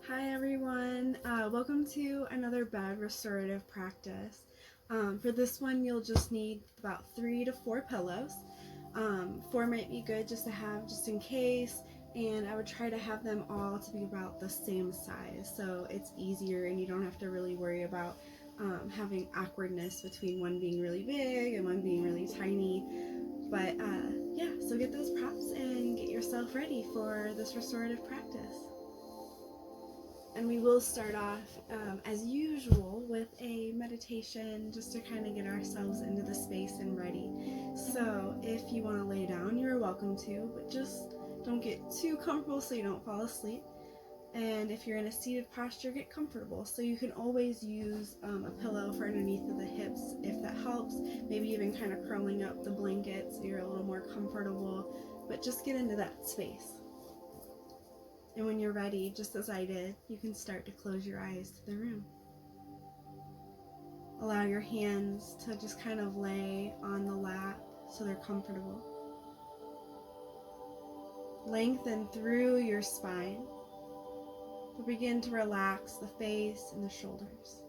Hi everyone, welcome to another bed restorative practice. For this one you'll just need about 3 to 4 pillows. 4 might be good just to have just in case, and I would try to have them all to be about the same size so it's easier and you don't have to really worry about having awkwardness between one being really big and one being really tiny. But yeah, so get those props and get yourself ready for this restorative practice. And we will start off, as usual, with a meditation just to kind of get ourselves into the space and ready. So if you want to lay down, you're welcome to, but just don't get too comfortable so you don't fall asleep. And if you're in a seated posture, get comfortable. So you can always use a pillow for underneath of the hips if that helps. Maybe even kind of curling up the blanket so you're a little more comfortable. But just get into that space. And when you're ready, just as I did, you can start to close your eyes to the room. Allow your hands to just kind of lay on the lap so they're comfortable. Lengthen through your spine, but begin to relax the face and the shoulders.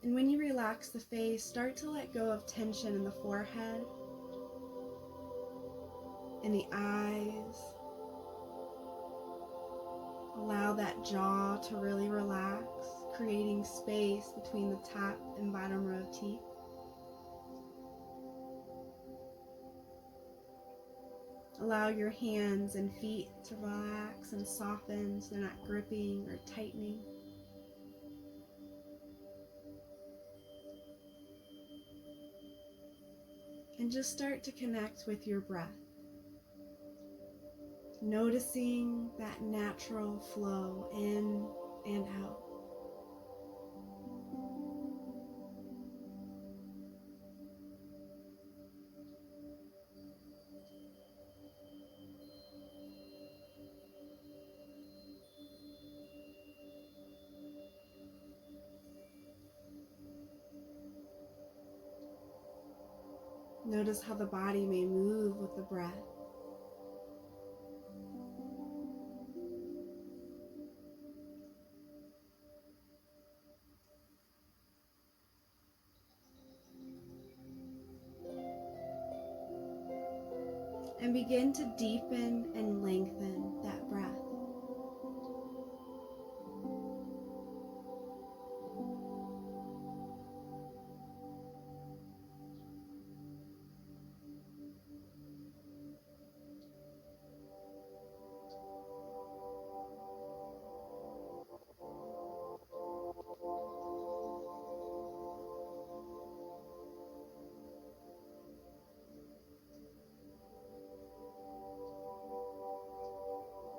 And when you relax the face, start to let go of tension in the forehead, in the eyes. Allow that jaw to really relax, creating space between the top and bottom row of teeth. Allow your hands and feet to relax and soften so they're not gripping or tightening. And just start to connect with your breath, noticing that natural flow in and out. Notice how the body may move with the breath. And begin to deepen and lengthen that breath.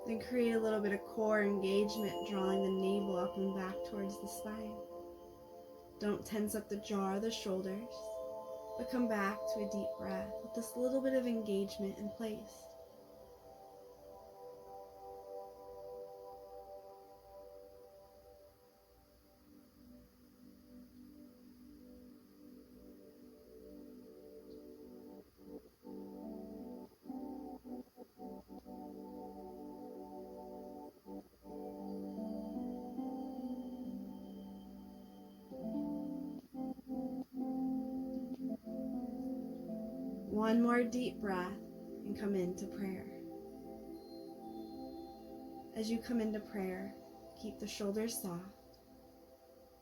Then create a little bit of core engagement, drawing the navel up and back towards the spine. Don't tense up the jaw or the shoulders, but come back to a deep breath with this little bit of engagement in place. One more deep breath and come into prayer. As you come into prayer, keep the shoulders soft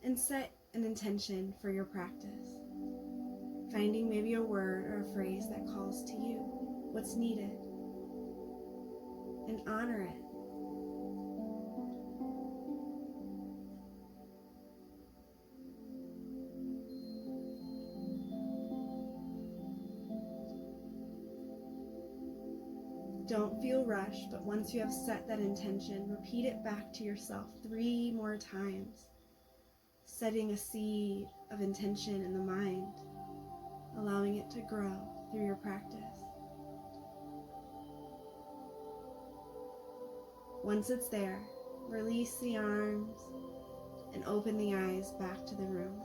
and set an intention for your practice. Finding maybe a word or a phrase that calls to you, what's needed, and honor it. Don't feel rushed, but once you have set that intention, repeat it back to yourself 3 more times, setting a seed of intention in the mind, allowing it to grow through your practice. Once it's there, release the arms and open the eyes back to the room.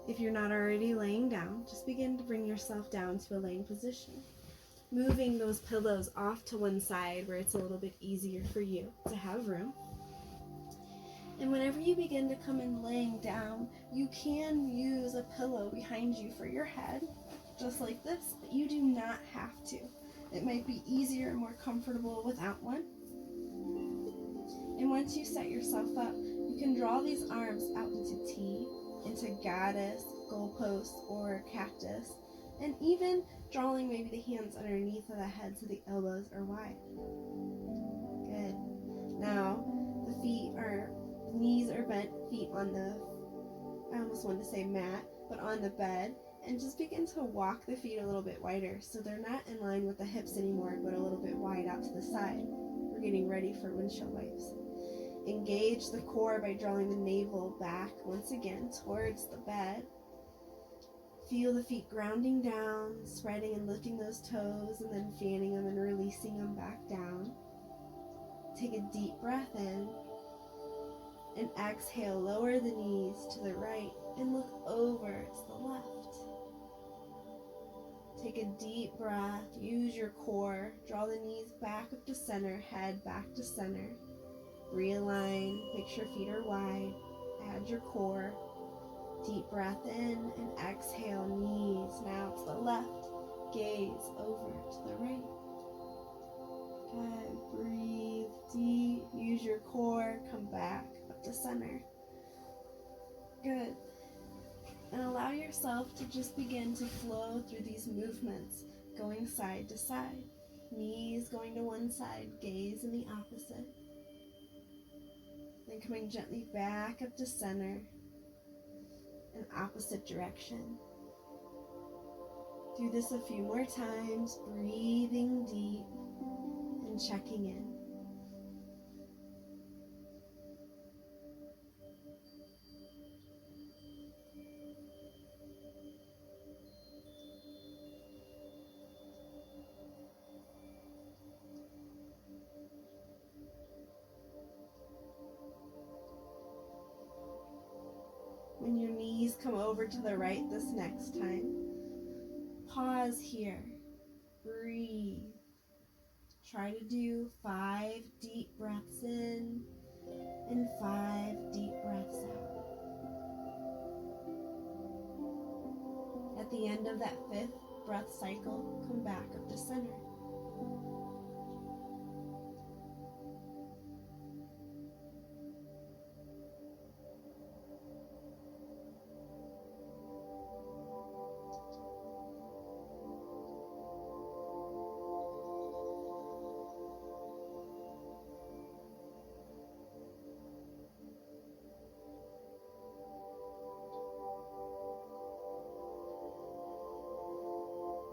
If you're not already laying down, just begin to bring yourself down to a laying position. moving those pillows off to one side where it's a little bit easier for you to have room. And whenever you begin to come in laying down, you can use a pillow behind you for your head, just like this, but you do not have to. It might be easier and more comfortable without one. And once you set yourself up, you can draw these arms out into T, into goddess, goalpost, or cactus, and even drawing maybe the hands underneath of the head so the elbows are wide. Good. Now, the knees are bent, feet on the, I almost wanted to say mat, but on the bed, and just begin to walk the feet a little bit wider so they're not in line with the hips anymore, but a little bit wide out to the side. We're getting ready for windshield wipes. Engage the core by drawing the navel back once again towards the bed. Feel the feet grounding down, spreading and lifting those toes, and then fanning them and releasing them back down. Take a deep breath in, and exhale, lower the knees to the right and look over to the left. Take a deep breath, use your core, draw the knees back up to center, head back to center. Realign, make sure feet are wide, add your core. Deep breath in and exhale, knees now to the left, gaze over to the right. Good, breathe deep, use your core, come back up to center. Good. And allow yourself to just begin to flow through these movements, going side to side. Knees going to one side, gaze in the opposite. Then coming gently back up to center, in opposite direction. Do this a few more times, breathing deep and checking in. When your knees come over to the right this next time, pause here, breathe. Try to do 5 deep breaths in and 5 deep breaths out. At the end of that 5th breath cycle, come back up to center.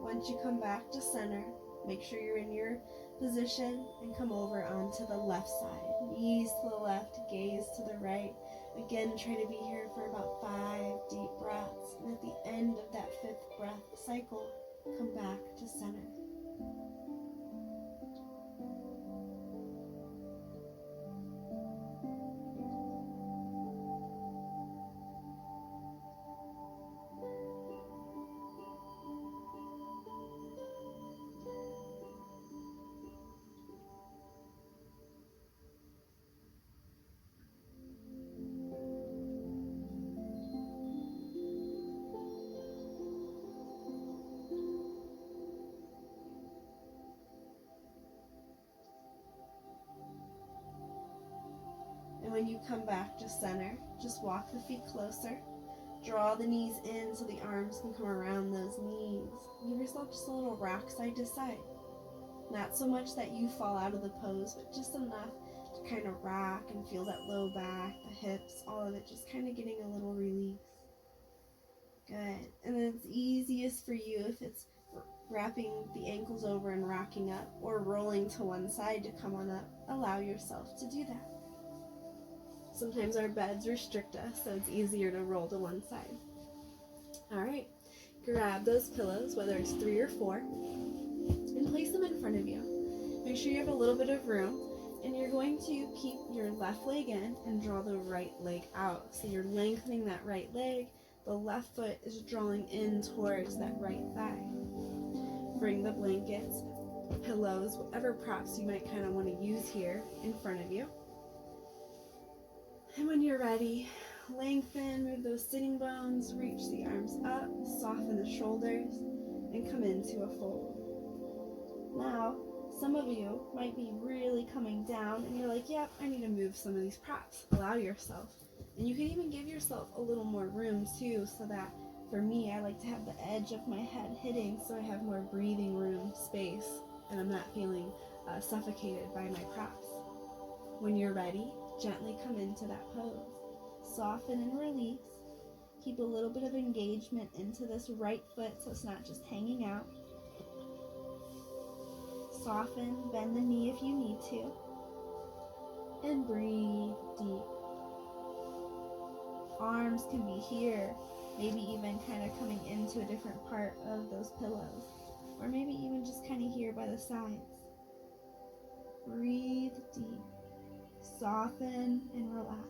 Once you come back to center, make sure you're in your position and come over onto the left side. Knees to the left, gaze to the right. Again, try to be here for about 5 deep breaths. And at the end of that 5th breath cycle, come back to center. And when you come back to center, just walk the feet closer. Draw the knees in so the arms can come around those knees. Give yourself just a little rock side to side. Not so much that you fall out of the pose, but just enough to kind of rock and feel that low back, the hips, all of it just kind of getting a little release. Good. And then it's easiest for you if it's wrapping the ankles over and rocking up, or rolling to one side to come on up. Allow yourself to do that. Sometimes our beds restrict us, so it's easier to roll to one side. All right, grab those pillows, whether it's 3 or 4, and place them in front of you. Make sure you have a little bit of room, and you're going to keep your left leg in and draw the right leg out. So you're lengthening that right leg. The left foot is drawing in towards that right thigh. bring the blankets, pillows, whatever props you might kind of want to use here in front of you. And when you're ready, lengthen, move those sitting bones, reach the arms up, soften the shoulders, and come into a fold. Now, some of you might be really coming down and you're like, yep, I need to move some of these props. Allow yourself. And you can even give yourself a little more room too, so that for me, I like to have the edge of my head hitting so I have more breathing room, space, and I'm not feeling suffocated by my props. When you're ready, gently come into that pose. Soften and release. Keep a little bit of engagement into this right foot so it's not just hanging out. Soften, bend the knee if you need to. And breathe deep. Arms can be here, maybe even kind of coming into a different part of those pillows. Or maybe even just kind of here by the sides. Breathe deep. Soften and relax.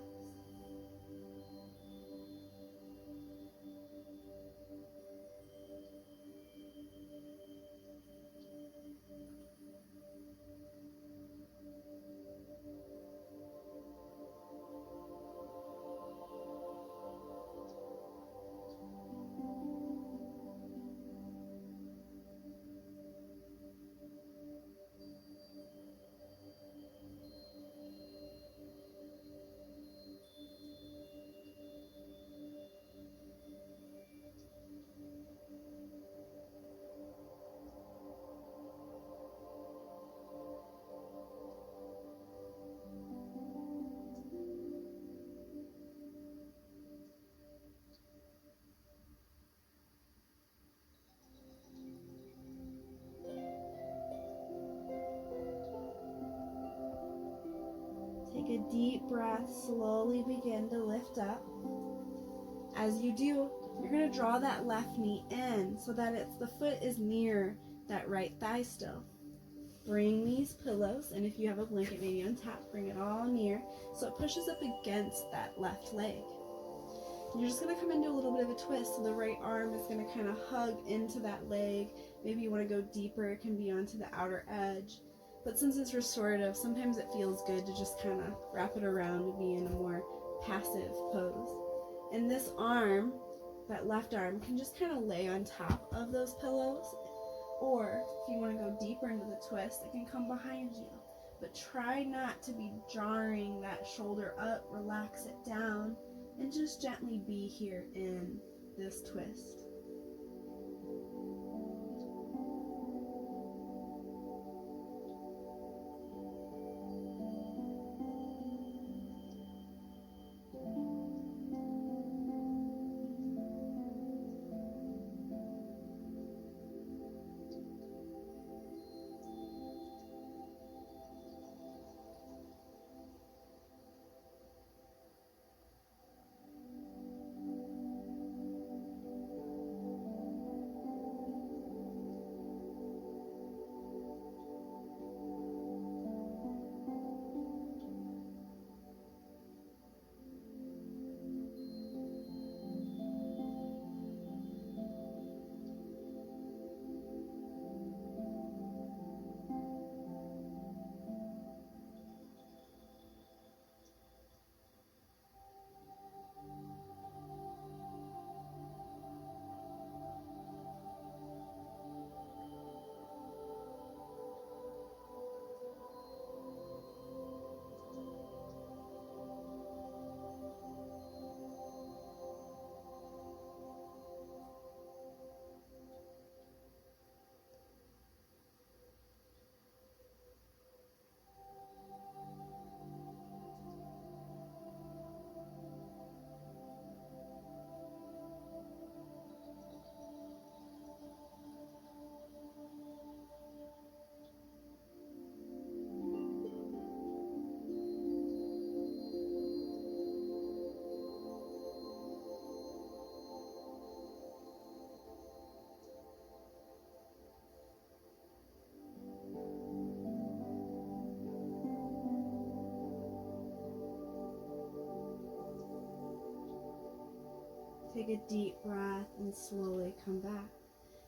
Take a deep breath, slowly begin to lift up. As you do, you're going to draw that left knee in so that the foot is near that right thigh still. Bring these pillows, and if you have a blanket maybe on top, bring it all near so it pushes up against that left leg. And you're just going to come into a little bit of a twist, so the right arm is going to kind of hug into that leg. Maybe you want to go deeper, it can be onto the outer edge. But since it's restorative, sometimes it feels good to just kind of wrap it around and be in a more passive pose. And this arm, that left arm, can just kind of lay on top of those pillows. Or if you want to go deeper into the twist, it can come behind you. But try not to be jarring that shoulder up, relax it down, and just gently be here in this twist. Take a deep breath and slowly come back.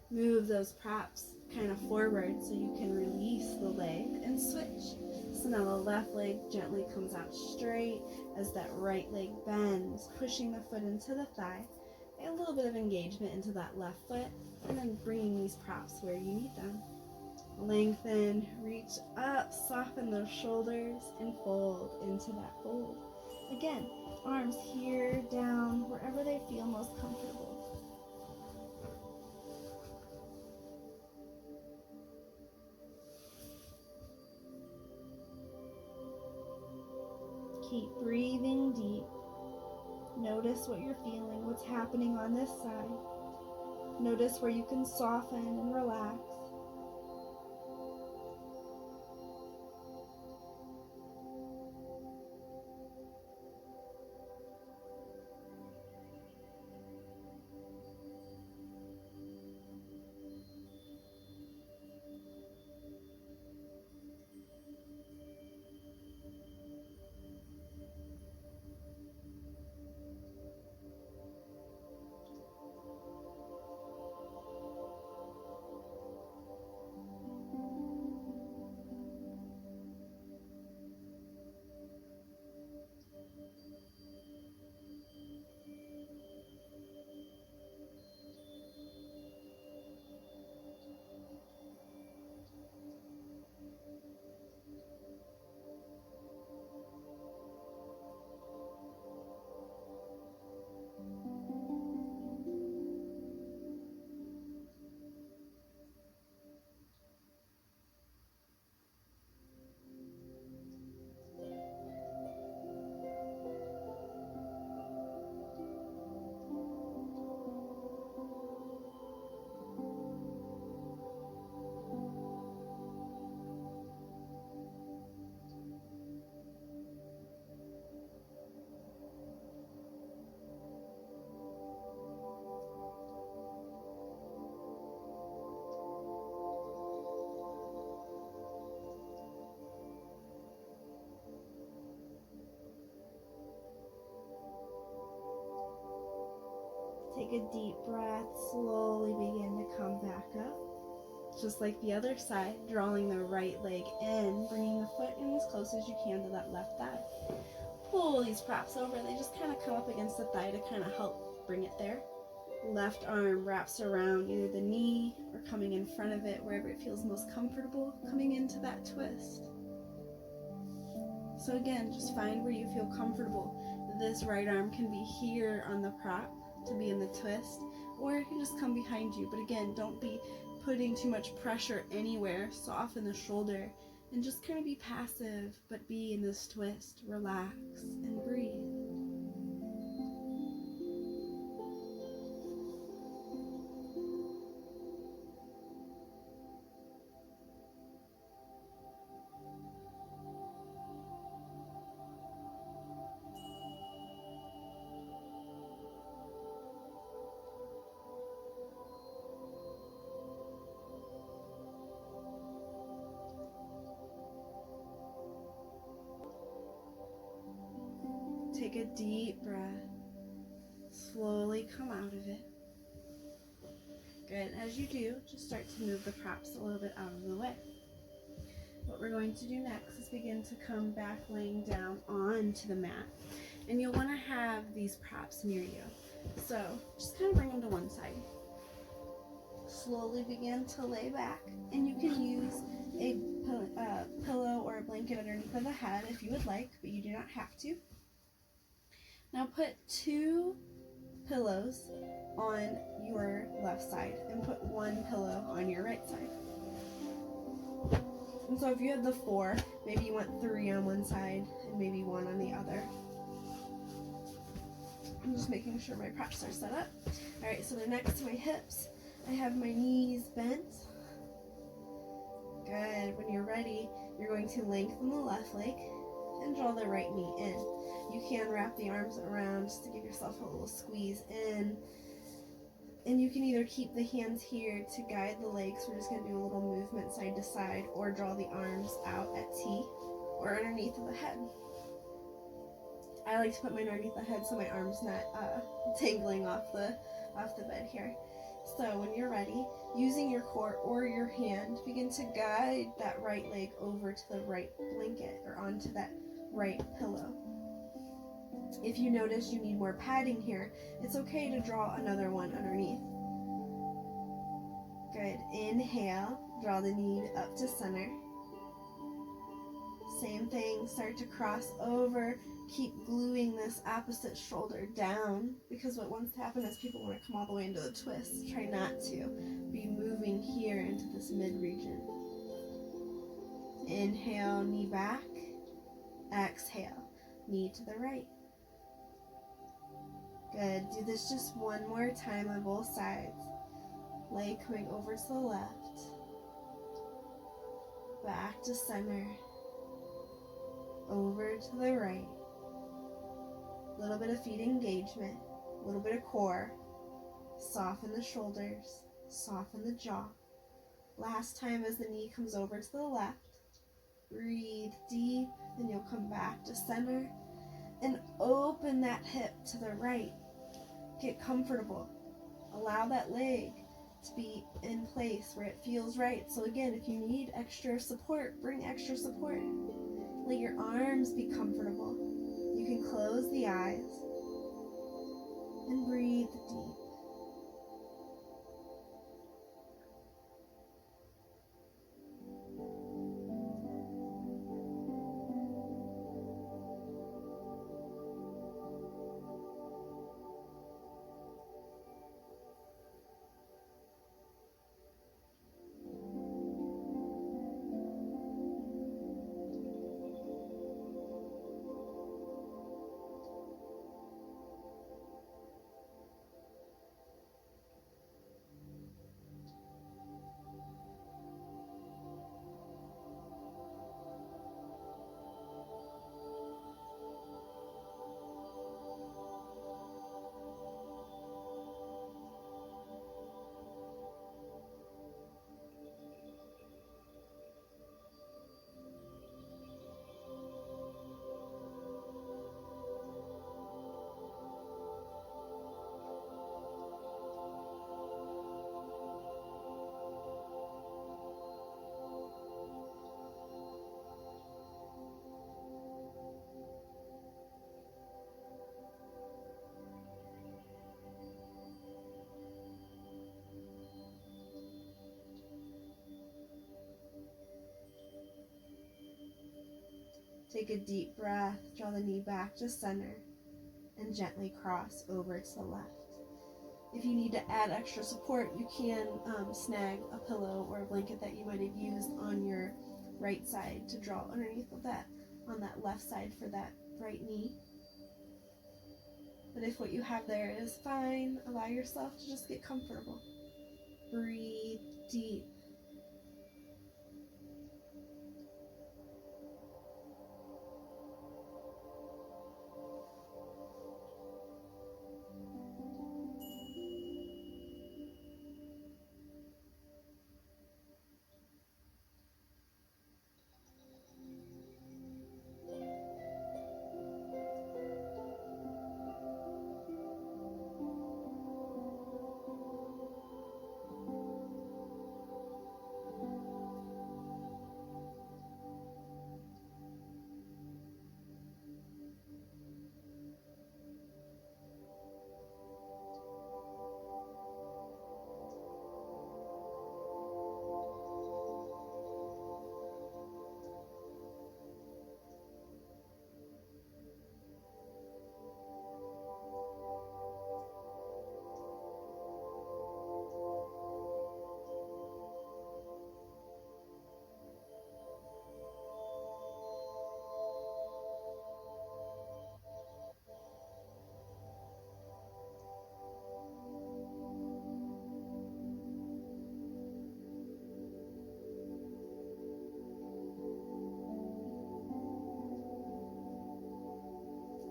Move those props kind of forward so you can release the leg and switch. So now the left leg gently comes out straight as that right leg bends, pushing the foot into the thigh. A little bit of engagement into that left foot, and then bringing these props where you need them. Lengthen, reach up, soften those shoulders, and fold into that fold. Again, arms here, down, wherever they feel most comfortable. Keep breathing deep. Notice what you're feeling, what's happening on this side. Notice where you can soften and relax. Take a deep breath, slowly begin to come back up. Just like the other side, drawing the right leg in, bringing the foot in as close as you can to that left thigh. Pull these props over, they just kind of come up against the thigh to kind of help bring it there. Left arm wraps around either the knee or coming in front of it, wherever it feels most comfortable, coming into that twist. So again, just find where you feel comfortable. This right arm can be here on the prop to be in the twist, or it can just come behind you. But again, don't be putting too much pressure anywhere. Soften the shoulder and just kind of be passive, but be in this twist. Relax and breathe. Take a deep breath. Slowly come out of it. Good. As you do, just start to move the props a little bit out of the way. What we're going to do next is begin to come back laying down onto the mat. And you'll want to have these props near you. So just kind of bring them to one side. Slowly begin to lay back. And you can use a pillow or a blanket underneath of the head if you would like, but you do not have to. Now put 2 pillows on your left side and put 1 pillow on your right side. And so if you have the 4, maybe you want 3 on one side and maybe 1 on the other. I'm just making sure my props are set up. Alright, so they're next to my hips. I have my knees bent. Good. When you're ready, you're going to lengthen the left leg and draw the right knee in. You can wrap the arms around just to give yourself a little squeeze in. And you can either keep the hands here to guide the legs. We're just going to do a little movement side to side, or draw the arms out at T or underneath of the head. I like to put mine underneath the head so my arm's not tangling off the bed here. So when you're ready, using your core or your hand, begin to guide that right leg over to the right blanket or onto that right pillow. If you notice you need more padding here, it's okay to draw another one underneath. Good. Inhale, draw the knee up to center. Same thing, start to cross over. Keep gluing this opposite shoulder down, because what wants to happen is people want to come all the way into the twist. Try not to. Be moving here into this mid-region. Inhale, knee back. Exhale, knee to the right. Good. Do this just one more time on both sides. Leg coming over to the left. Back to center. Over to the right. A little bit of feet engagement. A little bit of core. Soften the shoulders. Soften the jaw. Last time as the knee comes over to the left. Breathe deep. Then you'll come back to center. And open that hip to the right. Get comfortable. Allow that leg to be in place where it feels right. So again, if you need extra support, bring extra support. Let your arms be comfortable. You can close the eyes and breathe deep. Take a deep breath, draw the knee back to center, and gently cross over to the left. If you need to add extra support, you can snag a pillow or a blanket that you might have used on your right side to draw underneath of that, on that left side for that right knee. But if what you have there is fine, allow yourself to just get comfortable. Breathe deep.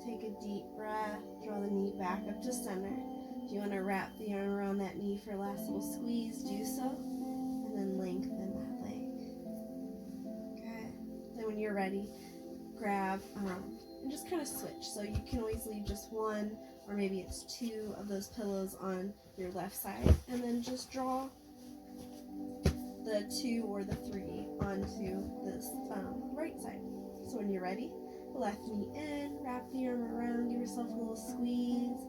Take a deep breath, draw the knee back up to center. If you want to wrap the arm around that knee for a last little squeeze, do so. And then lengthen that leg. Good. Then when you're ready, grab and just kind of switch. So you can always leave just one or maybe it's 2 of those pillows on your left side, and then just draw the 2 or the 3 onto this right side. So when you're ready, left knee in, wrap the arm around, give yourself a little squeeze.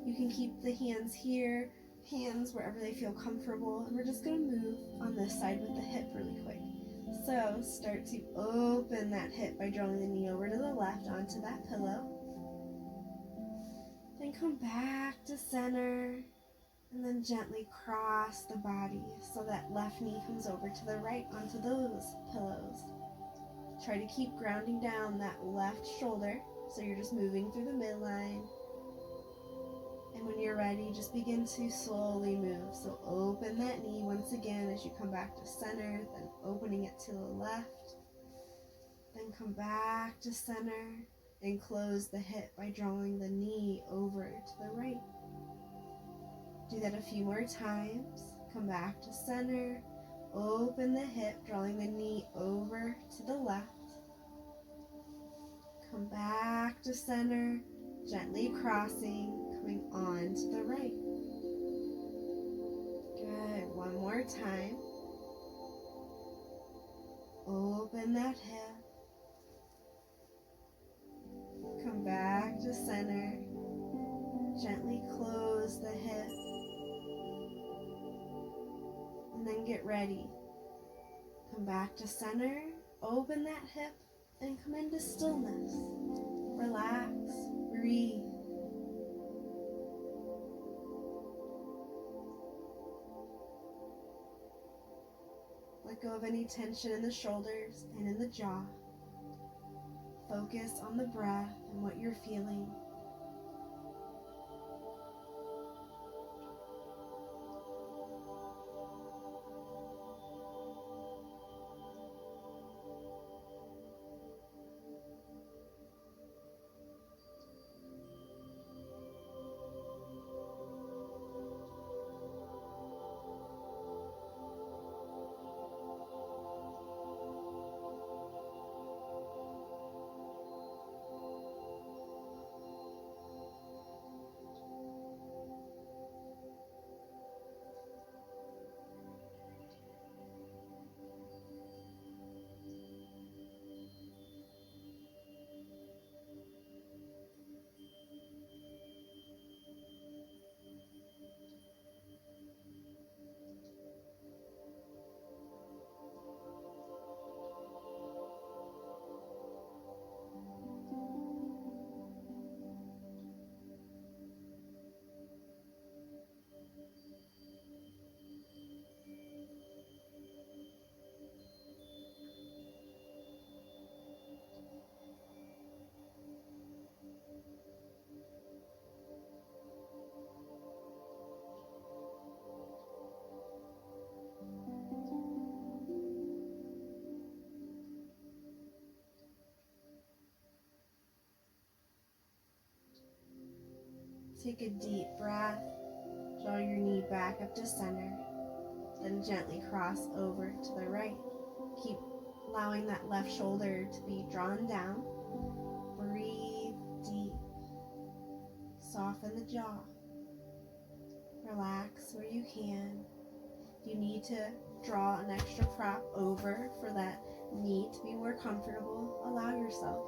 You can keep the hands here, hands wherever they feel comfortable, and we're just going to move on this side with the hip really quick. So start to open that hip by drawing the knee over to the left onto that pillow. Then come back to center, and then gently cross the body so that left knee comes over to the right onto those pillows. Try to keep grounding down that left shoulder, so you're just moving through the midline. And when you're ready, just begin to slowly move. So open that knee once again as you come back to center, then opening it to the left. Then come back to center and close the hip by drawing the knee over to the right. Do that a few more times. Come back to center. Open the hip, drawing the knee over to the left. Come back to center, gently crossing, coming on to the right. Good. One more time. Open that hip. Come back to center. Gently close the hip. And then get ready. Come back to center, open that hip, and come into stillness. Relax, breathe. Let go of any tension in the shoulders and in the jaw. Focus on the breath and what you're feeling. Take a deep breath, draw your knee back up to center, then gently cross over to the right. Keep allowing that left shoulder to be drawn down. Breathe deep. Soften the jaw. Relax where you can. If you need to draw an extra prop over for that knee to be more comfortable, allow yourself.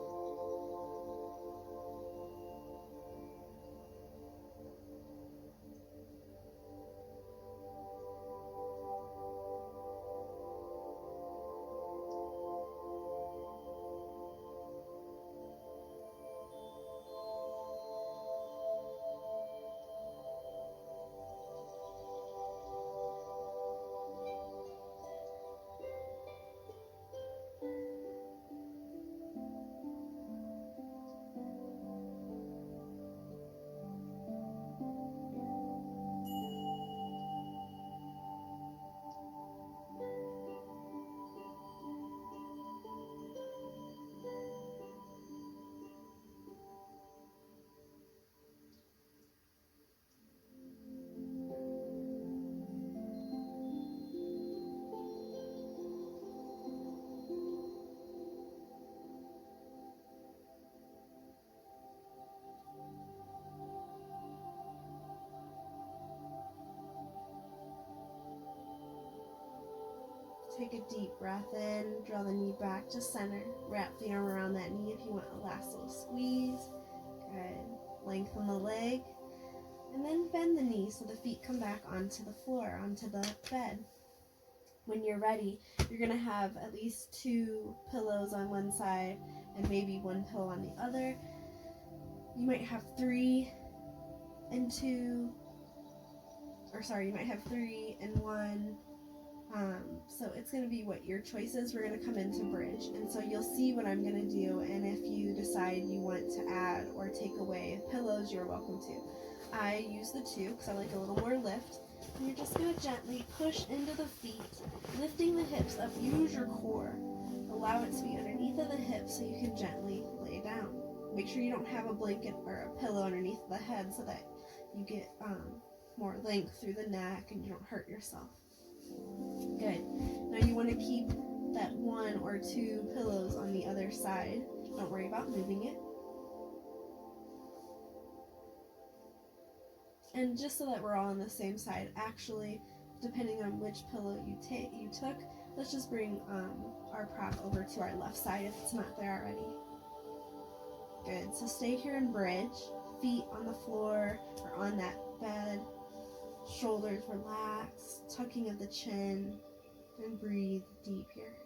Take a deep breath in, draw the knee back to center, wrap the arm around that knee if you want a last little squeeze. Good. Lengthen the leg, and then bend the knee so the feet come back onto the floor, onto the bed. When you're ready, you're going to have at least 2 pillows on one side and maybe 1 pillow on the other. You might have 3 and 2, or sorry, you might have 3 and 1. So it's going to be what your choice is. We're going to come into bridge, and so you'll see what I'm going to do, and if you decide you want to add or take away pillows, you're welcome to. I use the 2 because I like a little more lift, and you're just going to gently push into the feet, lifting the hips up. Use your core. Allow it to be underneath of the hips so you can gently lay down. Make sure you don't have a blanket or a pillow underneath the head so that you get more length through the neck and you don't hurt yourself. Good. Now you want to keep that 1 or 2 pillows on the other side. Don't worry about moving it. And just so that we're all on the same side, actually, depending on which pillow you took, let's just bring our prop over to our left side if it's not there already. Good. So stay here in bridge, feet on the floor or on that bed, shoulders relaxed, tucking of the chin, and breathe deep here.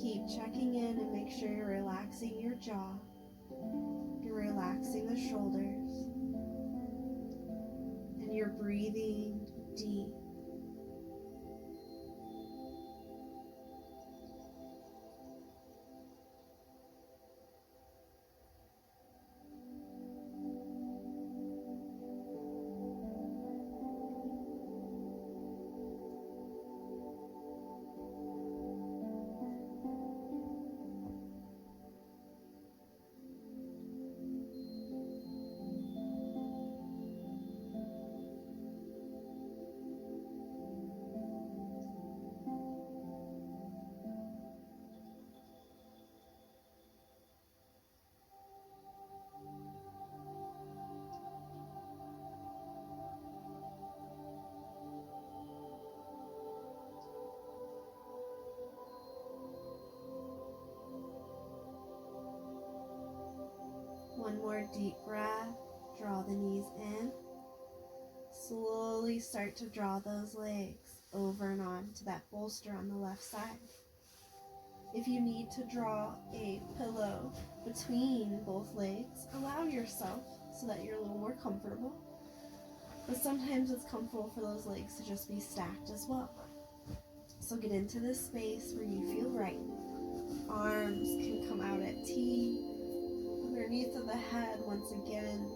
Keep checking in and make sure you're relaxing your jaw. You're relaxing the shoulders. And you're breathing deep. more deep breath. Draw the knees in. Slowly start to draw those legs over and on to that bolster on the left side. If you need to draw a pillow between both legs, allow yourself so that you're a little more comfortable. But sometimes it's comfortable for those legs to just be stacked as well. So get into this space where you feel right. Arms can come out at T, underneath of the head once again,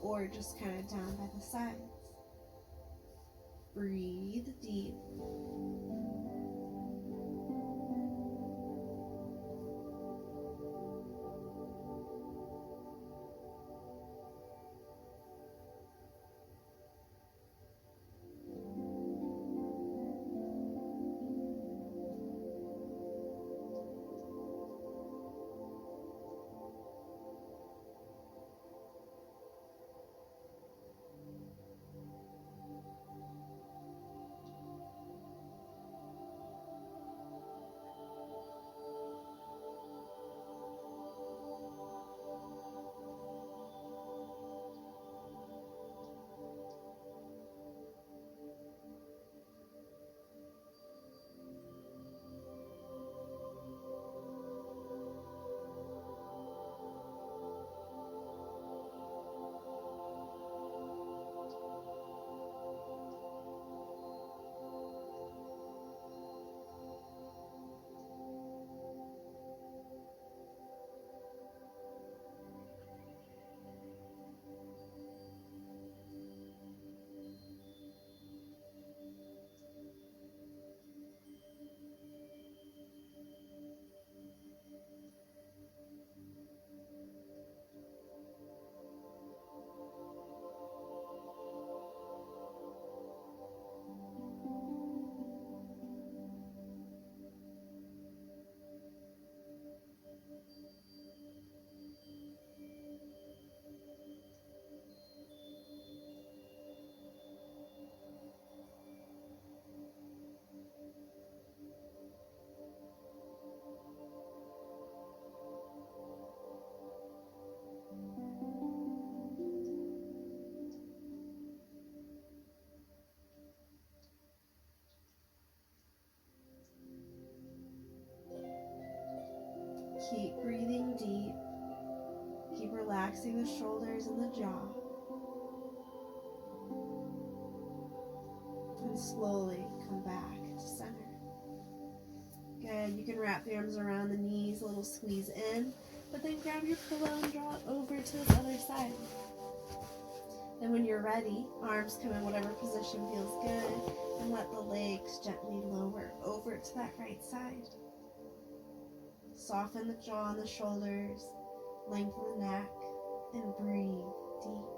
or just kind of down by the sides. Breathe deep. Keep breathing deep. Keep relaxing the shoulders and the jaw. And slowly come back to center. Good. You can wrap the arms around the knees, a little squeeze in, but then grab your pillow and draw it over to the other side. Then when you're ready, arms come in whatever position feels good, and let the legs gently lower over to that right side. Soften the jaw and the shoulders, lengthen the neck, and breathe deep.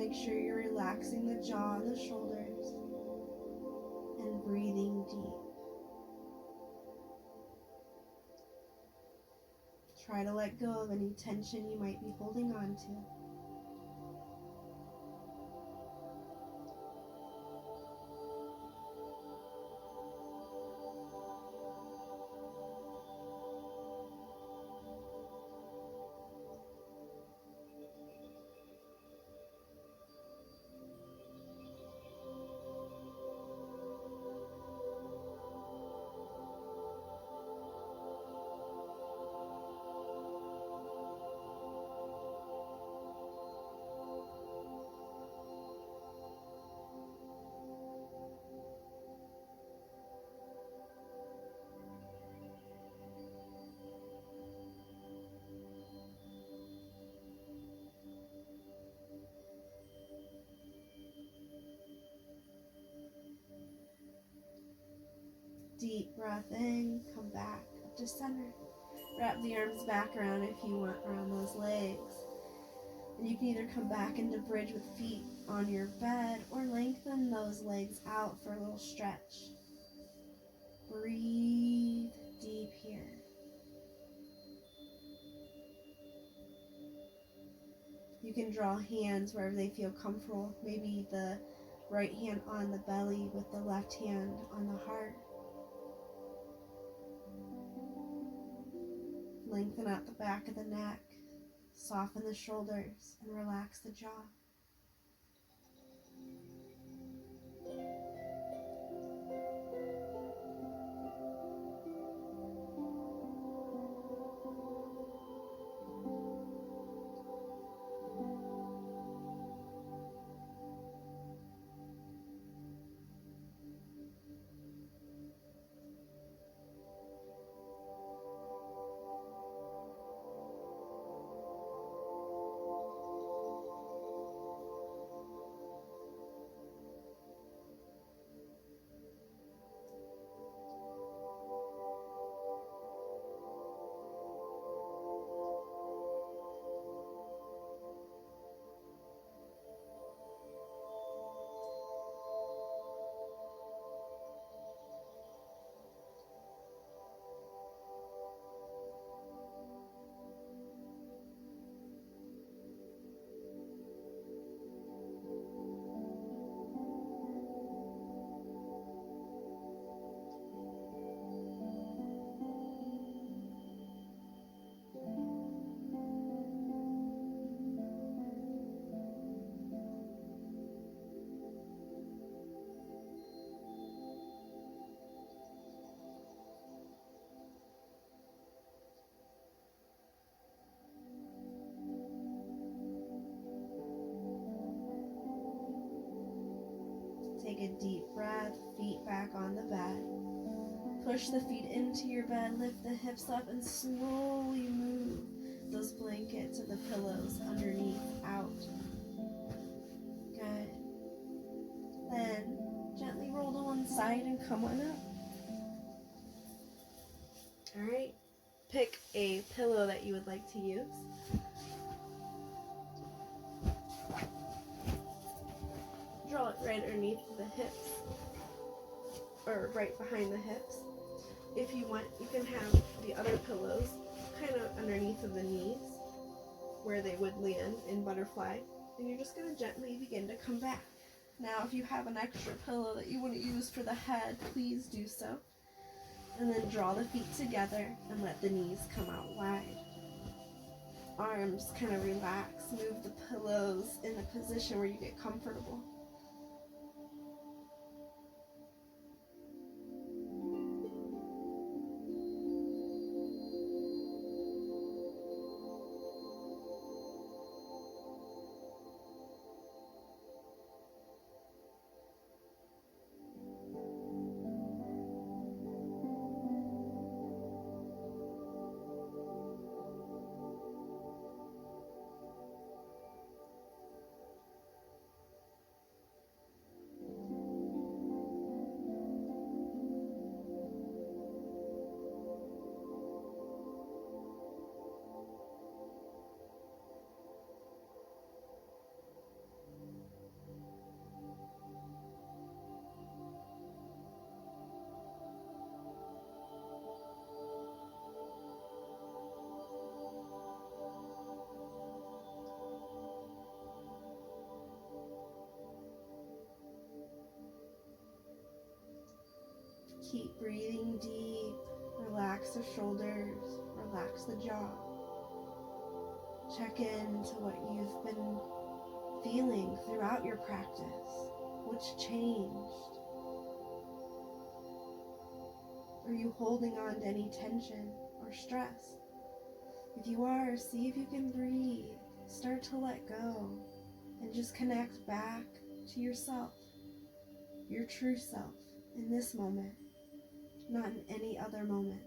make sure you're relaxing the jaw and the shoulders and breathing deep. Try to let go of any tension you might be holding on to. Deep breath in, come back up to center. Wrap the arms back around if you want, around those legs. And you can either come back into bridge with feet on your bed or lengthen those legs out for a little stretch. Breathe deep here. You can draw hands wherever they feel comfortable. Maybe the right hand on the belly with the left hand on the heart. Lengthen out the back of the neck, soften the shoulders, and relax the jaw. Take a deep breath, feet back on the bed. Push the feet into your bed, lift the hips up, and slowly move those blankets or the pillows underneath out. Good. Then gently roll to one side and come on up. Alright. Pick a pillow that you would like to use. Draw it right underneath the hips, or right behind the hips. If you want, you can have the other pillows kind of underneath of the knees, where they would land in butterfly. And you're just going to gently begin to come back. Now, if you have an extra pillow that you want to use for the head, please do so. And then draw the feet together and let the knees come out wide. Arms kind of relax. Move the pillows in a position where you get comfortable. Keep breathing deep. Relax the shoulders, relax the jaw. Check into what you've been feeling throughout your practice. What's changed? Are you holding on to any tension or stress? If you are, see if you can breathe. Start to let go and just connect back to yourself, your true self, in this moment, not in any other moments.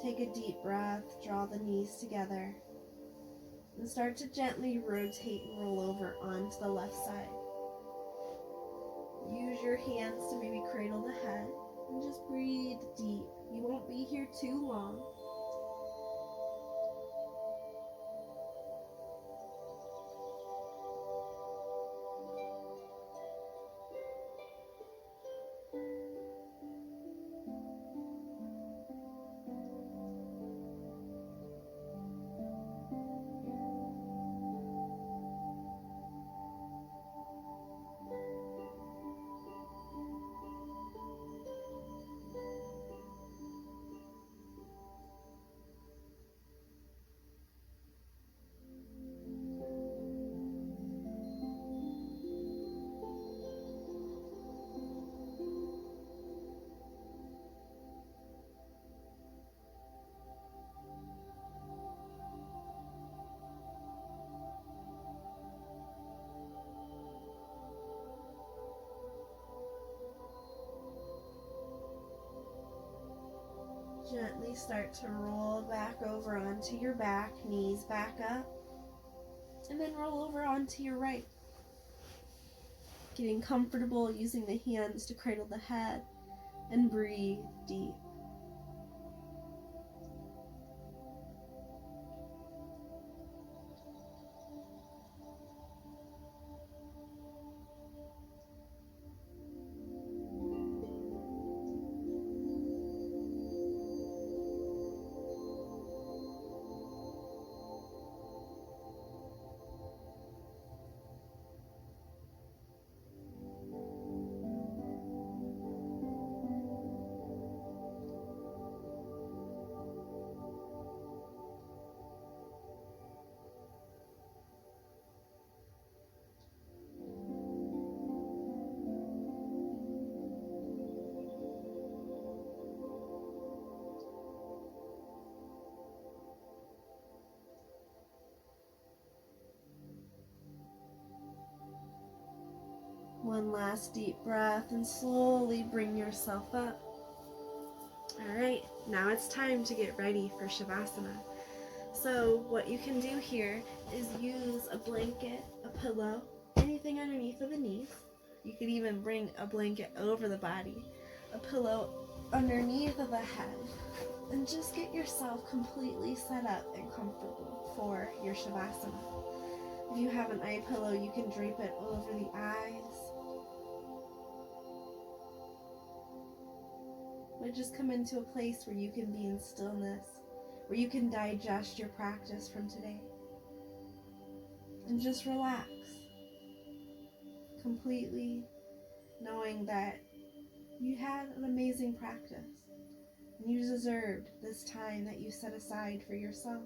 Take a deep breath, draw the knees together, and start to gently rotate and roll over onto the left side. Use your hands to maybe cradle the head and just breathe deep. You won't be here too long. Gently start to roll back over onto your back, knees back up, and then roll over onto your right. Getting comfortable using the hands to cradle the head and breathe deep. One last deep breath and slowly bring yourself up. Alright, now it's time to get ready for Shavasana. So what you can do here is use a blanket, a pillow, anything underneath of the knees. You could even bring a blanket over the body, a pillow underneath of the head, and just get yourself completely set up and comfortable for your Shavasana. If you have an eye pillow, you can drape it over the eyes. But just come into a place where you can be in stillness, where you can digest your practice from today. And just relax, completely knowing that you had an amazing practice. You deserved this time that you set aside for yourself.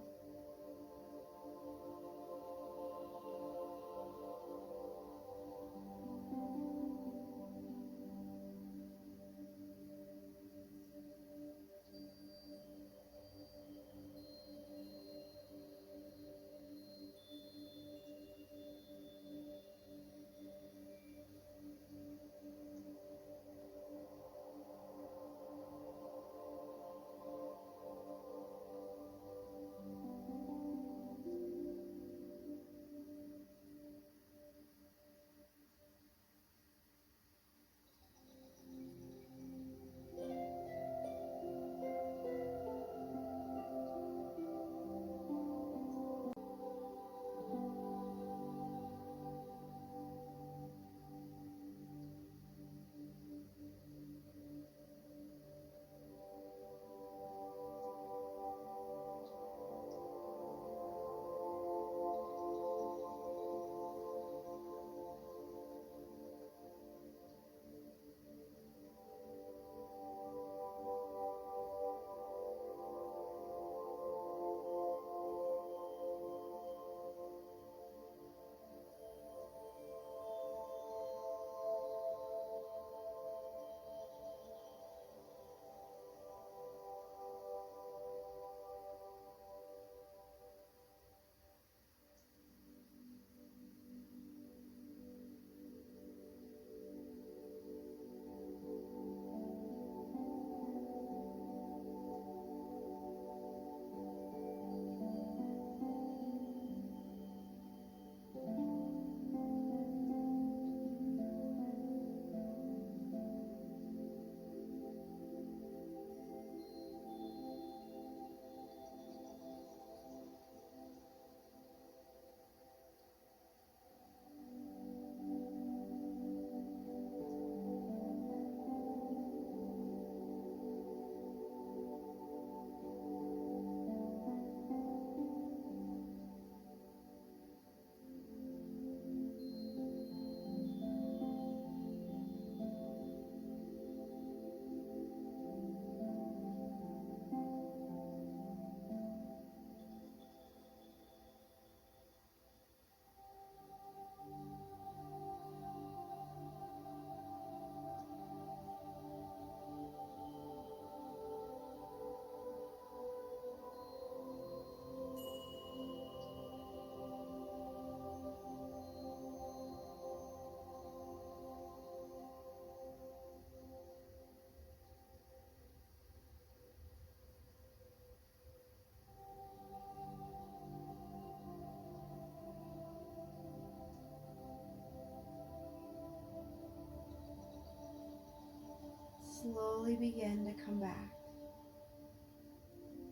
Slowly begin to come back.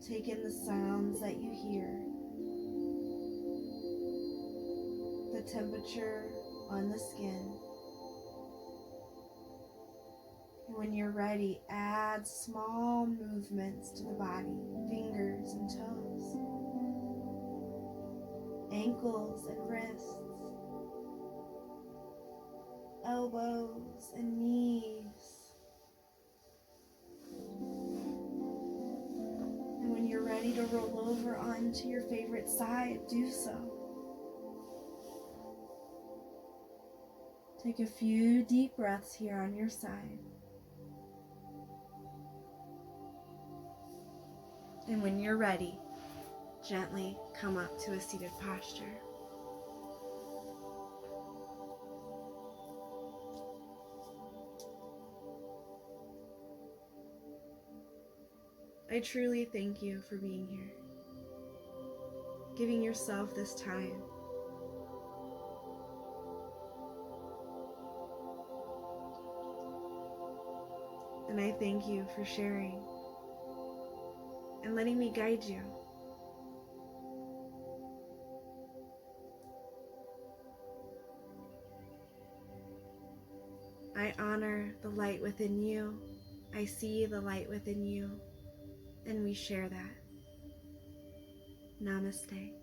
Take in the sounds that you hear, the temperature on the skin. And when you're ready, add small movements to the body, fingers and toes, ankles and wrists, elbows and knees. And when you're ready to roll over onto your favorite side, do so. Take a few deep breaths here on your side. And when you're ready, gently come up to a seated posture. I truly thank you for being here, giving yourself this time. And I thank you for sharing and letting me guide you. I honor the light within you. I see the light within you, and we share that. Namaste.